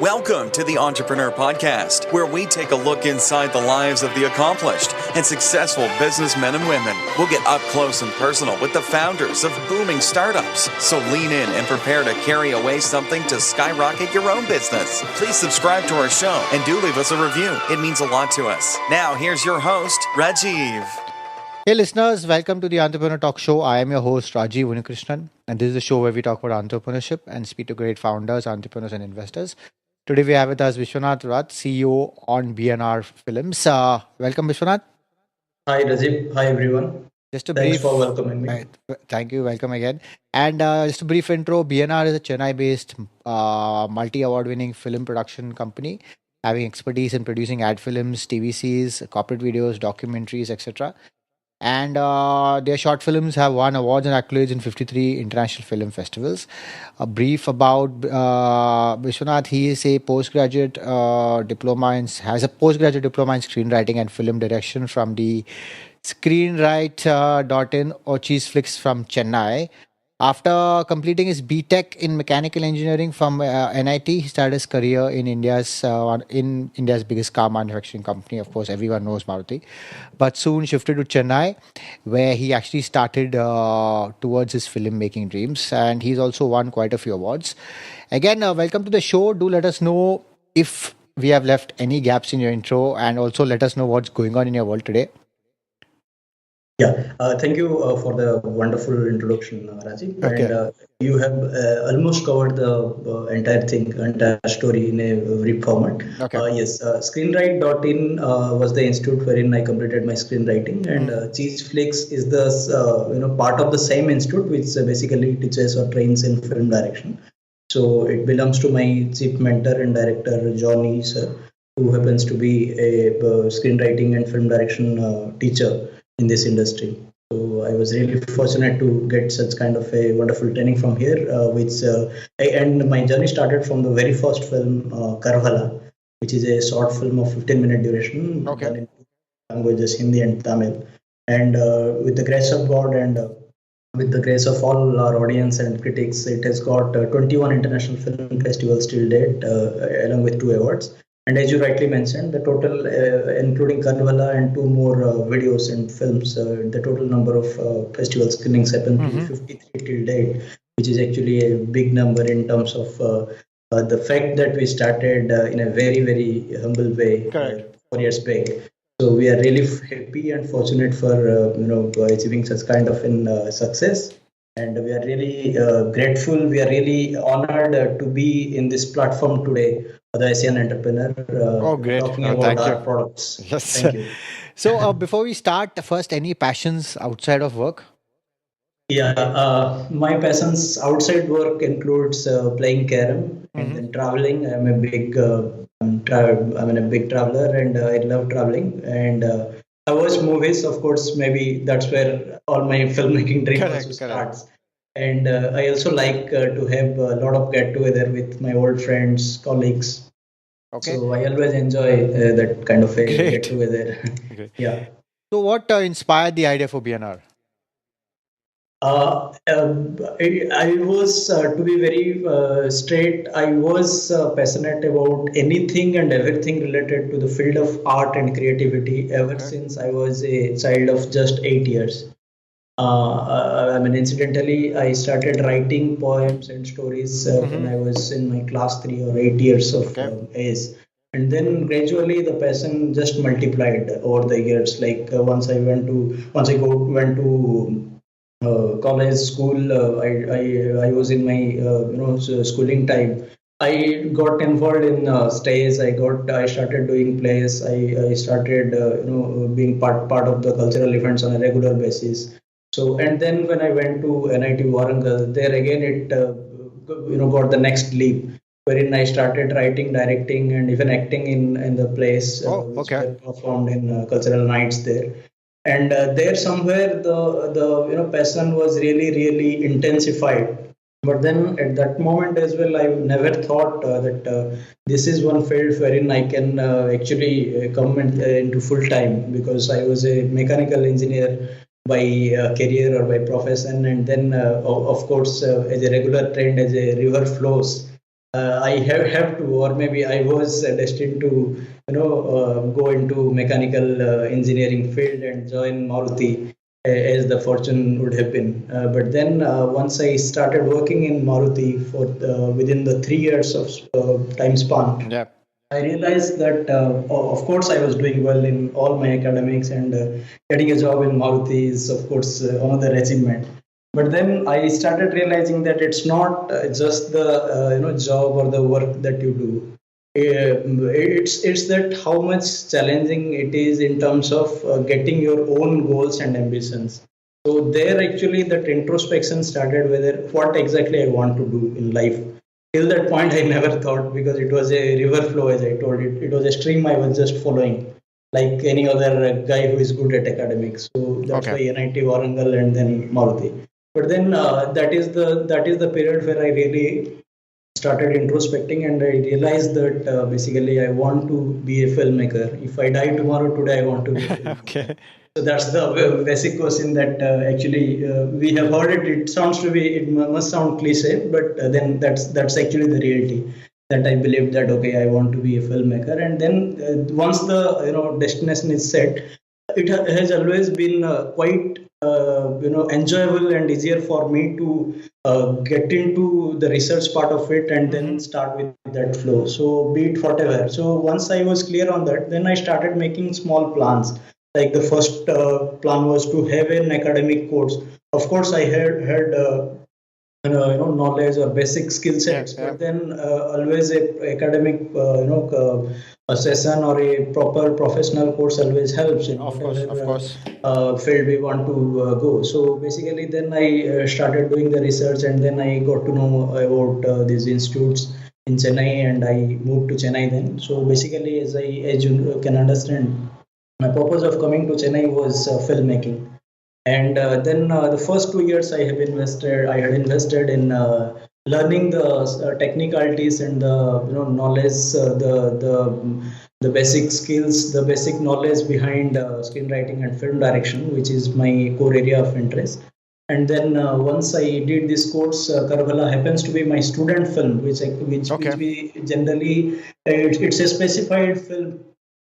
Welcome to the Entrepreneur Podcast, where we take a look inside the lives of the accomplished and successful businessmen and women. We'll get up close and personal with the founders of booming startups. So lean in and prepare to carry away something to skyrocket your own business. Please subscribe to our show and do leave us a review. It means a lot to us. Now, here's your host, Rajiv. Hey listeners, welcome to the Entrepreneur Talk Show. I am your host Rajiv Unikrishnan, and this is the show where we talk about entrepreneurship and speak to great founders, entrepreneurs, and investors. Today we have with us Vishwanath Rath, CEO on BNR Films. Welcome, Vishwanath. Hi Rajib, hi everyone. Just a Thanks brief. for welcoming me. Thank you. Welcome again. And just a brief intro. BNR is a Chennai-based, multi-award-winning film production company, having expertise in producing ad films, TVCs, corporate videos, documentaries, etc. And their short films have won awards and accolades in 53 international film festivals. A brief about Vishwanath. He is a postgraduate diploma has a postgraduate diploma in screenwriting and film direction from the Screenwrite.in Ochis Flicks from Chennai. After completing his BTech in mechanical engineering from NIT, he started his career in India's biggest car manufacturing company. Of course, everyone knows Maruti, but soon shifted to Chennai, where he actually started towards his filmmaking dreams, and he's also won quite a few awards. Again, welcome to the show. Do let us know if we have left any gaps in your intro, and also let us know what's going on in your world today. Yeah, thank you for the wonderful introduction, Rajiv. Okay. And you have almost covered the entire story in a brief format. Okay. Yes, Screenwrite.in was the institute wherein I completed my screenwriting, and Cheese Flix is the part of the same institute, which basically teaches or trains in film direction. So it belongs to my chief mentor and director, Johnny sir, who happens to be a screenwriting and film direction teacher in this industry. So I was really fortunate to get such kind of a wonderful training from here, and my journey started from the very first film, Karvala, which is a short film of 15-minute duration, Okay. done in two languages, Hindi and Tamil. And with the grace of God and with the grace of all our audience and critics, it has got 21 international film festivals till date, along with 2 awards. And as you rightly mentioned, the total, including Karnavala and 2 more videos and films, the total number of festival screenings happened to 53 till date, which is actually a big number in terms of the fact that we started in a very, very humble way 4 years back. So we are really happy and fortunate for achieving such kind of success. And we are really grateful. We are really honored to be in this platform today, the Asian Entrepreneur, Great. talking Thank about you. our products. Yes. Thank you. So before we start, first, any passions outside of work? Yeah, my passions outside work includes playing carom and then traveling. I'm a big traveler, and I love traveling. And I watch movies, of course. Maybe that's where all my filmmaking dream also starts. And I also like to have a lot of get together with my old friends, colleagues. Okay. So I always enjoy that kind of a Great. get together. Okay. Yeah. So what inspired the idea for BNR? I was, to be very straight, I was passionate about anything and everything related to the field of art and creativity ever since I was a child of just 8 years. Incidentally, I started writing poems and stories when I was in my class 3 or 8 years of age. And then gradually the passion just multiplied over the years. Like once I went to college, school, I was in my schooling time. I got involved in stage. I started doing plays. I started being part of the cultural events on a regular basis. So, and then when I went to NIT Warangal, there again it got the next leap, wherein I started writing, directing, and even acting in the plays which were performed in cultural nights there. And there somewhere the passion was really intensified. But then at that moment as well, I never thought that this is one field wherein I can actually come into full time, because I was a mechanical engineer by career or by profession, and then of course as a regular trend, as a river flows, I have to, or maybe I was destined to, go into mechanical engineering field and join Maruti, as the fortune would have been. But then once I started working in Maruti for within the 3 years of time span, Yeah. I realized that, of course, I was doing well in all my academics, and getting a job in Maruti is, of course, another achievement. But then I started realizing that it's not just the job or the work that you do. It's that how much challenging it is in terms of getting your own goals and ambitions. So there actually that introspection started, whether what exactly I want to do in life. Till that point, I never thought, because it was a river flow, as I told it. It was a stream I was just following, like any other guy who is good at academics. So that's why NIT Warangal and then Maruti. But then that is the period where I really started introspecting, and I realized that basically I want to be a filmmaker. If I die tomorrow, today I want to be a filmmaker. Okay. So that's the basic question that actually we have heard it. It sounds to be, it must sound cliche, but then that's actually the reality. That I believe that, okay, I want to be a filmmaker, and then once the destination is set, it has always been quite enjoyable and easier for me to get into the research part of it, and then start with that flow. So be it whatever. So once I was clear on that, then I started making small plans. Like the first plan was to have an academic course. Of course, I had knowledge or basic skill sets, but then always a academic a session or a proper professional course always helps in whatever field we want to go. So basically, then I started doing the research, and then I got to know about these institutes in Chennai, and I moved to Chennai then. So basically, as you can understand, my purpose of coming to Chennai was filmmaking. And then the first 2 years I had invested in learning the technicalities and the knowledge, the basic skills, the basic knowledge behind screenwriting and film direction, which is my core area of interest. And then once I did this course, Karbala happens to be my student film, which we generally it's a specified film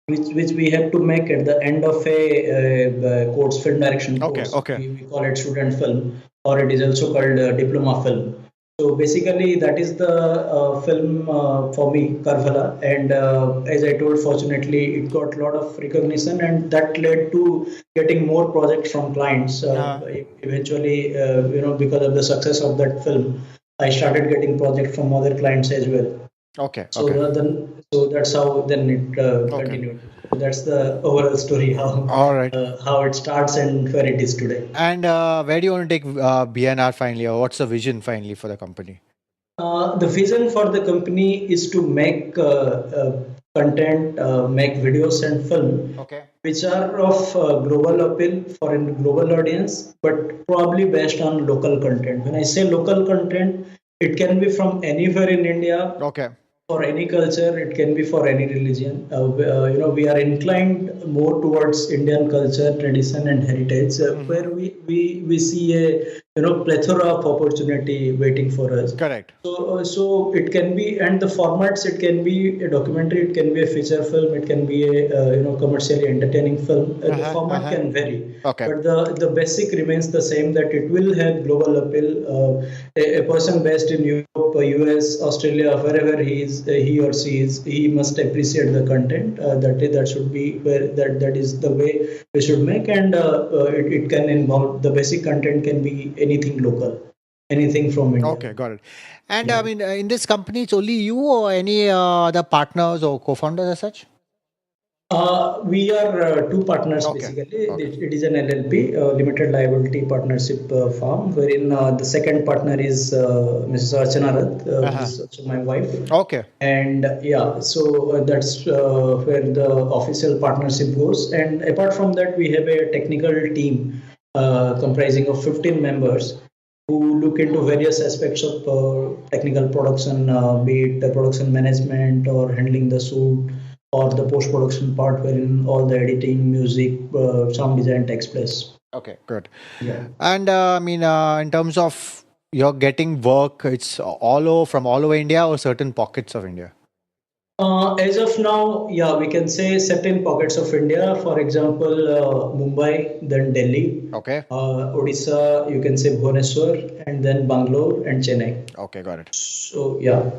which we have to make at the end of a course, film direction course. We call it student film, or it is also called diploma film. So basically, that is the film for me, Karvala. And as I told, fortunately, it got a lot of recognition, and that led to getting more projects from clients. Eventually, because of the success of that film, I started getting projects from other clients as well. So that's how then it continued. So that's the overall story, how it starts and where it is today. And where do you want to take BNR finally, or what's the vision finally for the company? The vision for the company is to make content, make videos and film, which are of global appeal for a global audience, but probably based on local content. When I say local content, it can be from anywhere in India. For any culture, it can be for any religion. We are inclined more towards Indian culture, tradition, and heritage, where we see a plethora of opportunity waiting for us. Correct. So it can be, and the formats, it can be a documentary, it can be a feature film, it can be a commercially entertaining film. The format can vary, but the basic remains the same, that it will have global appeal. A person based in Europe, US, Australia, wherever he or she is, he must appreciate the content. That should be where that is the way we should make, and it can involve, the basic content can be anything local, anything from India. Okay, got it. And I mean, in this company, it's only you or any other partners or co-founders as such? We are two partners basically. It is an LLP, limited liability partnership firm, wherein the second partner is Mrs. Archana Rath, who is also my wife. And so that's where the official partnership goes. And apart from that, we have a technical team comprising of 15 members who look into various aspects of technical production, be it the production management or handling the shoot, or the post-production part wherein all the editing, music, sound design takes place. Okay, good. Yeah. And I mean, in terms of you're getting work. It's all over from all over India or certain pockets of India. As of now, yeah, we can say certain pockets of India. For example, Mumbai, then Delhi, Okay. Odisha, you can say Bhubaneswar, and then Bangalore and Chennai. Okay, got it. So yeah.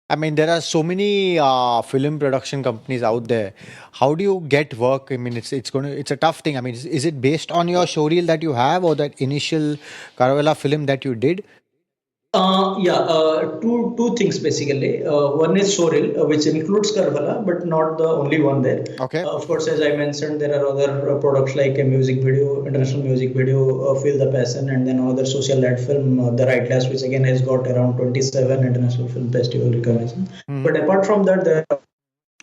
I mean, there are so many film production companies out there. How do you get work? I mean, it's a tough thing. I mean, is it based on your showreel that you have or that initial Caravella film that you did? Two things basically. One is Shoril, which includes Karvala, but not the only one there. Okay. Of course, as I mentioned, there are other products like a music video, international music video, Feel the Passion, and then another social ad film, The Right Class, which again has got around 27 international film festival recognition. But apart from that, there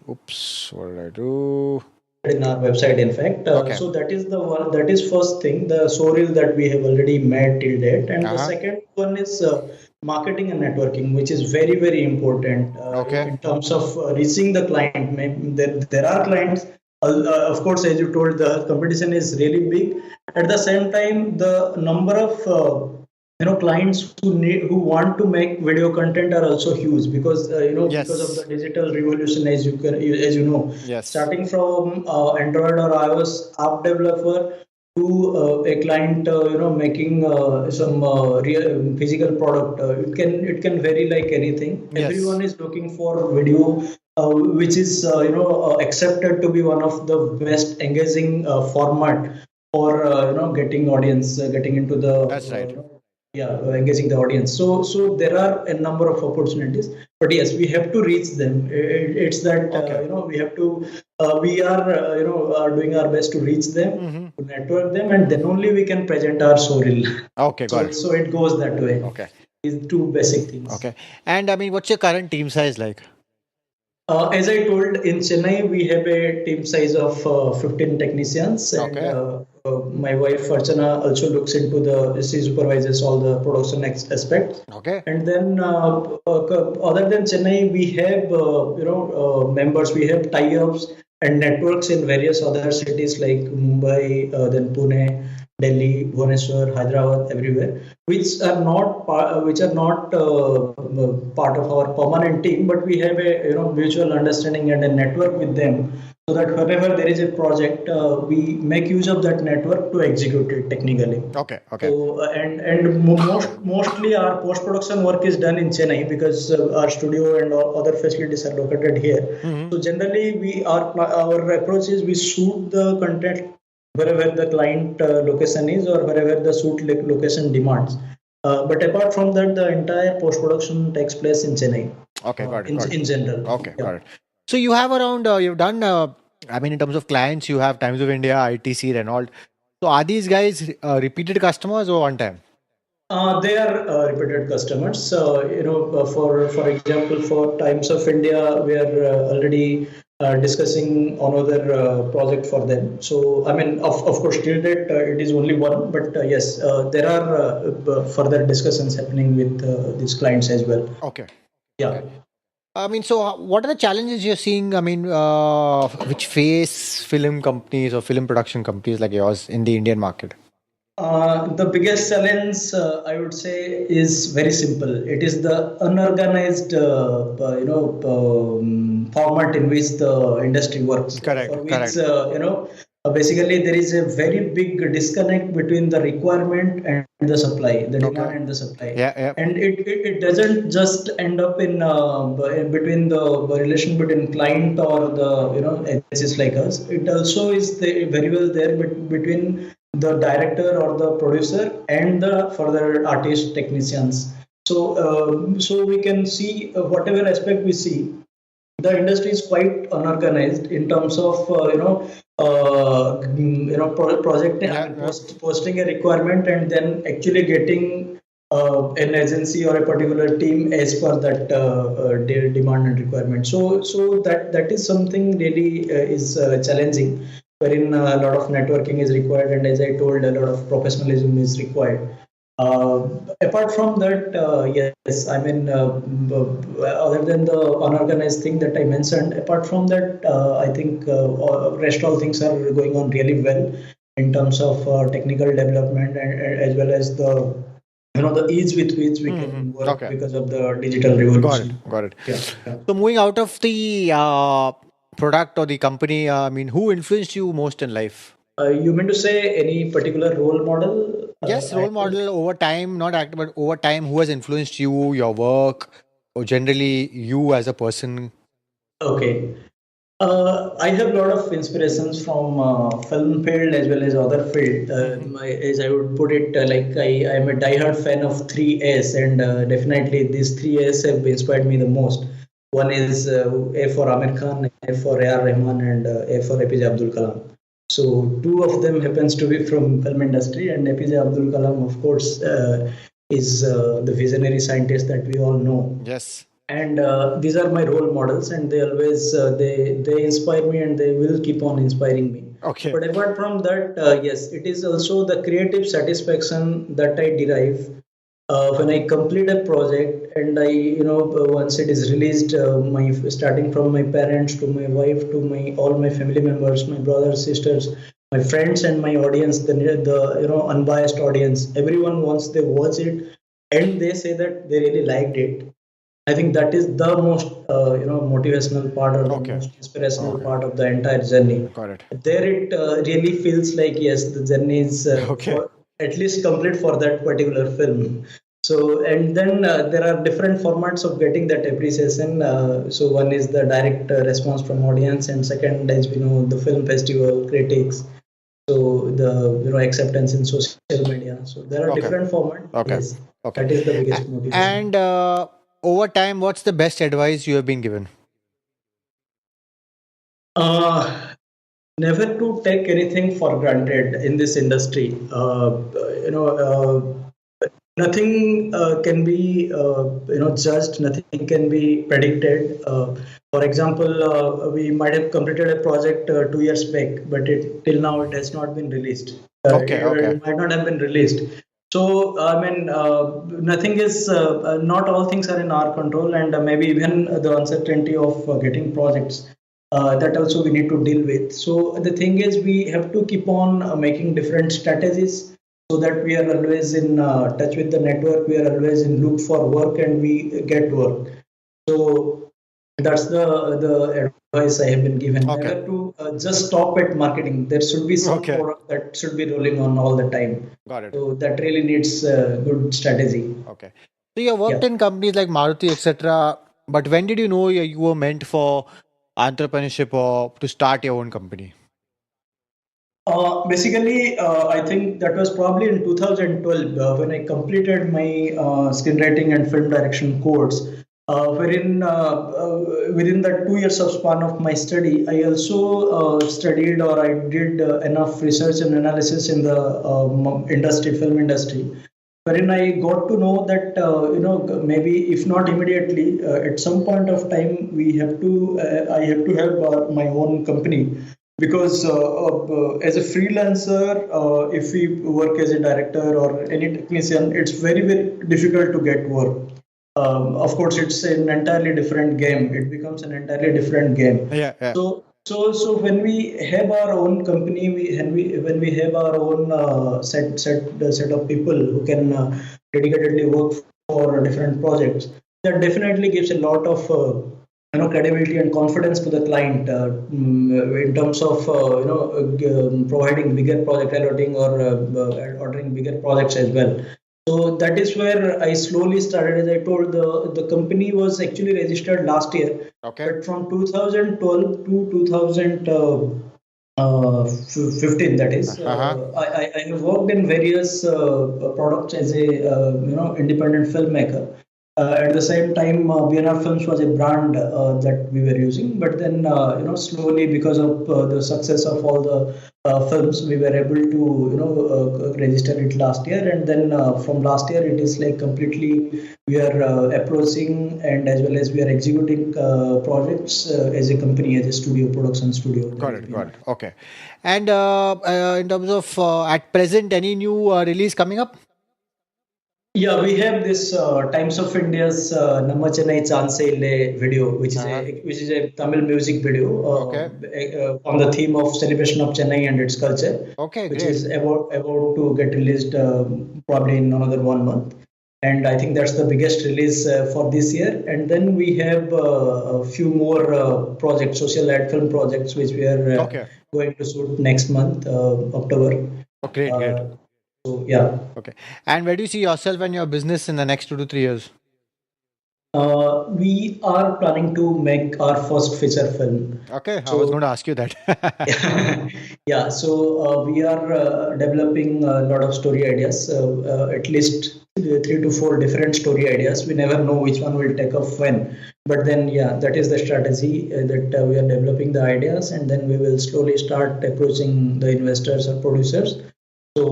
Oops, what did I do? in our website, in fact. Okay. So that is the one, that is first thing, the showreel that we have already made till date. And the second one is marketing and networking, which is very, very important Okay. in terms of reaching the client. There are clients, of course, as you told, the competition is really big. At the same time, the number of clients who want to make video content are also huge because Yes. because of the digital revolution, as you know, Yes. starting from Android or iOS app developer to a client making some real physical product. It can vary like anything. Yes. Everyone is looking for video which is accepted to be one of the best engaging format for getting audience, getting into the That's right. engaging the audience. So there are a number of opportunities, but yes, we have to reach them. It's that Okay. we have to we are doing our best to reach them, to network them, and then only we can present our showreel. Okay, got So it. so it goes that way. Okay. These two basic things. Okay. And I mean, what's your current team size like? As I told, in Chennai, we have a team size of 15 technicians, and Okay. my wife Archana also looks into she supervises all the production aspects. Okay. And then, other than Chennai, we have members. We have tie-ups and networks in various other cities like Mumbai, then Pune, Delhi, Bhubaneswar, Hyderabad, everywhere, which are not part of our permanent team, but we have a mutual understanding and a network with them, so that whenever there is a project, we make use of that network to execute it technically. Okay. Okay. So mostly our post production work is done in Chennai because our studio and all other facilities are located here. So generally, our approach is we shoot the content wherever the client location is or wherever the shoot location demands. But apart from that, the entire post production takes place in Chennai. Okay, got it. In general. Okay, got it. So you have around, you've done, I mean, in terms of clients, you have Times of India, ITC, Renault. So are these guys repeated customers or one time? They are repeated customers. For example, for Times of India, we are already discussing another project for them. So, I mean, of course, till date, it is only one, but yes, there are further discussions happening with these clients as well. Okay. Yeah. Okay. I mean, so what are the challenges you're seeing? I mean, which face film companies or film production companies like yours in the Indian market? The biggest challenge, I would say, is very simple. It is the unorganized, format in which the industry works. Correct. For which, Correct. Basically, there is a very big disconnect between the requirement and the supply, the demand Okay. and the supply. Yeah. And it doesn't just end up in between the relation between client or the agencies like us. It also is very well there between the director or the producer and the further artist technicians. So we can see whatever aspect we see, the industry is quite unorganized in terms of project posting a requirement and then actually getting an agency or a particular team as per that demand and requirement. So that is something really is challenging, wherein a lot of networking is required, and as I told, a lot of professionalism is required. Apart from that, yes, I mean, other than the unorganized thing that I mentioned, apart from that, I think rest all things are going on really well in terms of technical development and as well as the the ease with which we can work Okay. because of the digital Got it. revolution. Got it. Yeah, yeah. So moving out of the product or the company, I mean, who influenced you most in life? You mean to say any particular role model, Yes, role actor? model over time, not actor, but over time, who has influenced you, your work, or generally you as a person? Okay. I have a lot of inspirations from film field as well as other field. As I would put it, like I am a diehard fan of 3S, and definitely these 3S have inspired me the most. One is A for Amir Khan, A for A.R. Rahman, and A for APJ Abdul Kalam. So two of them happens to be from film industry, and APJ Abdul Kalam, of course, is the visionary scientist that we all know. Yes. And these are my role models, and they always they inspire me, and they will keep on inspiring me. Okay. But apart from that, yes, it is also the creative satisfaction that I derive when I complete a project, and I, once it is released, my starting from my parents to my wife to my all my family members, my brothers, sisters, my friends, and my audience, the unbiased audience, everyone, once they watch it and they say that they really liked it, I think that is the most motivational part, or the Okay. most inspirational Okay. part of the entire journey. Got it. There it really feels like, yes, the journey is Okay. for at least complete for that particular film. So, and then there are different formats of getting that appreciation. So one is the direct response from audience, and second is the film festival critics. So the acceptance in social media. So there are Okay. different formats. Okay. Yes, Okay. that is the biggest motivation. And over time, what's the best advice you have been given? Uh, Never to take anything for granted in this industry. Nothing can be judged. Nothing can be predicted. For example, we might have completed a project 2 years back, but till now it has not been released. Okay. Okay. It might not have been released. So I mean, nothing is. Not all things are in our control, and maybe even the uncertainty of getting projects. That also we need to deal with. So the thing is, we have to keep on making different strategies so that we are always in touch with the network. We are always in look for work, and we get work. So that's the advice I have been given. Okay. Never to just stop at marketing. There should be some Okay. product that should be rolling on all the time. Got it. So that really needs good strategy. Okay. So you have worked Yeah. in companies like Maruti, etc. But when did you know you were meant for entrepreneurship or to start your own company? Basically, I think that was probably in 2012 when I completed my screenwriting and film direction course. Wherein within that 2 years of span of my study, I also studied, or I did enough research and analysis in the industry, film industry, wherein I got to know that maybe if not immediately, at some point of time I have to have my own company, because as a freelancer, if we work as a director or any technician, it's very difficult to get work. Of course, it's an entirely different game. It becomes an entirely different game. Yeah. Yeah. So when we have our own company, when we have our own set of people who can dedicatedly work for different projects, that definitely gives a lot of credibility and confidence to the client in terms of providing bigger project allotting, or ordering bigger projects as well. So that is where I slowly started. As I told, the company was actually registered last year, Okay. but from 2012 to 2015, that is, I have worked in various products as a independent filmmaker. At the same time, BNR Films was a brand that we were using, but then slowly, because of the success of all the films, we were able to register it last year, and then from last year it is like completely we are approaching, and as well as we are executing projects as a company, as a studio, production studio. Got it. Got it. Okay. And in terms of at present, any new release coming up? Yeah, we have this Times of India's Namma Chennai Chance Ille video, which is a Tamil music video on the theme of celebration of Chennai and its culture, Okay, which great. is about to get released probably in another 1 month. and I think that's the biggest release for this year. And then we have a few more projects, social ad film projects, which we are going to shoot next month, October. Oh, great. So yeah. Okay. And where do you see yourself and your business in the next 2 to 3 years? We are planning to make our first feature film. Okay, I was going to ask you that. Yeah, so we are developing a lot of story ideas, at least 3 to 4 different story ideas. We never know which one will take off when. But then, yeah, that is the strategy that we are developing the ideas, and then we will slowly start approaching the investors or producers. So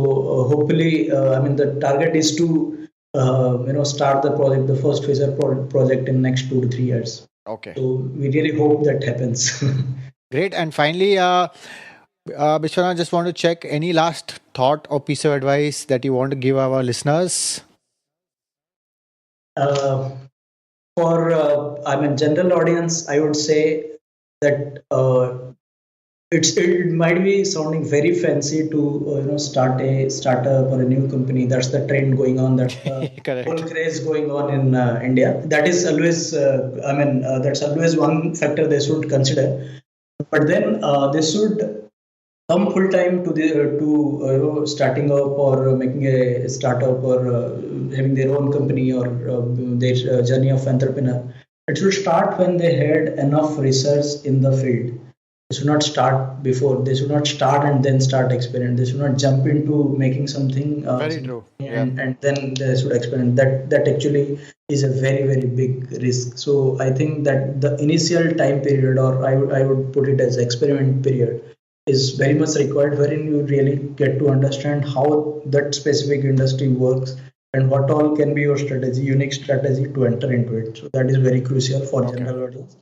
hopefully, the target is to start the first feature project in next 2 to 3 years. Okay. So we really hope that happens. Great. And finally, Vishwanath, I just want to check any last thought or piece of advice that you want to give our listeners? For general audience, I would say that it might be sounding very fancy to start a startup or a new company. That's the trend going on. That's the whole craze going on in India. That is always that's always one factor they should consider. But then they should come full time to starting up or making a startup or having their own company or their journey of entrepreneur. It should start when they had enough research in the field. They should not start before. They should not start and then start experiment. They should not jump into making something. Very true. And then they should experiment. That actually is a very, very big risk. So I think that the initial time period, or I would put it as experiment period, is very much required, wherein you really get to understand how that specific industry works and what all can be your strategy, unique strategy to enter into it. So that is very crucial for general audience.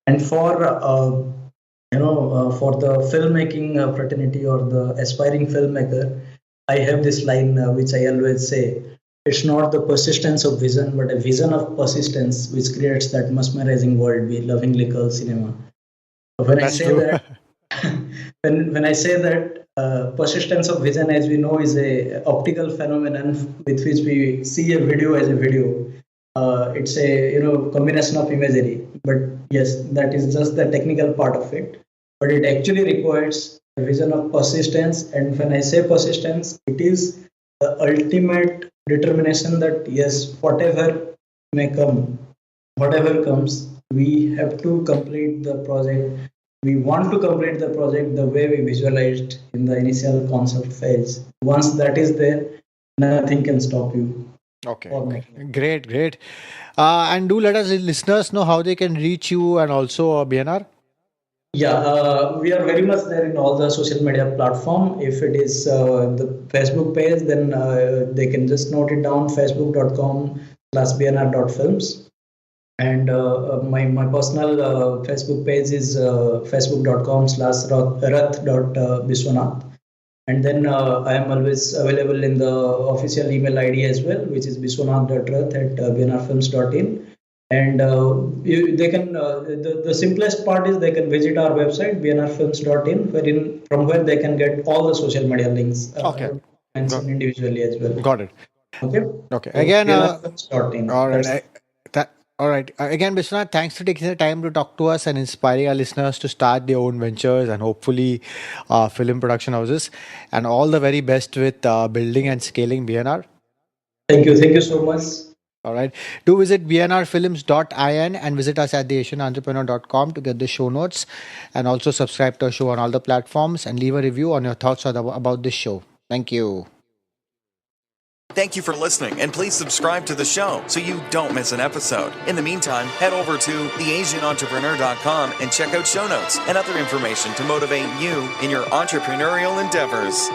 And for for the filmmaking fraternity or the aspiring filmmaker, I have this line which I always say: it's not the persistence of vision, but a vision of persistence which creates that mesmerizing world we lovingly call cinema. When I say that, when I say that, persistence of vision, as we know, is a optical phenomenon with which we see a video as a video. It's a combination of imagery. But yes, that is just the technical part of it. But it actually requires a vision of persistence. And when I say persistence, it is the ultimate determination that yes, whatever may come, whatever comes, we have to complete the project. We want to complete the project the way we visualized in the initial concept phase. Once that is there, nothing can stop you. Okay. Great. And do let us listeners know how they can reach you and also BNR. Yeah, we are very much there in all the social media platform. If it is the Facebook page, then they can just note it down: facebook.com/bnr.films. And my personal Facebook page is facebook.com/rath.biswanath. And then I am always available in the official email ID as well, which is biswanath.rath@bnrfilms.in. And they can the simplest part is they can visit our website bnrfilms.in, from where they can get all the social media links. And individually as well. Got it. Okay. Again, bnrfilms.in. All right. All right. Again, Vishwanath, thanks for taking the time to talk to us and inspiring our listeners to start their own ventures and hopefully film production houses. And all the very best with building and scaling BNR. Thank you so much. All right. Do visit bnrfilms.in and visit us at theasianentrepreneur.com to get the show notes, and also subscribe to our show on all the platforms and leave a review on your thoughts about this show. Thank you. Thank you for listening, and please subscribe to the show so you don't miss an episode. In the meantime, head over to theasianentrepreneur.com and check out show notes and other information to motivate you in your entrepreneurial endeavors.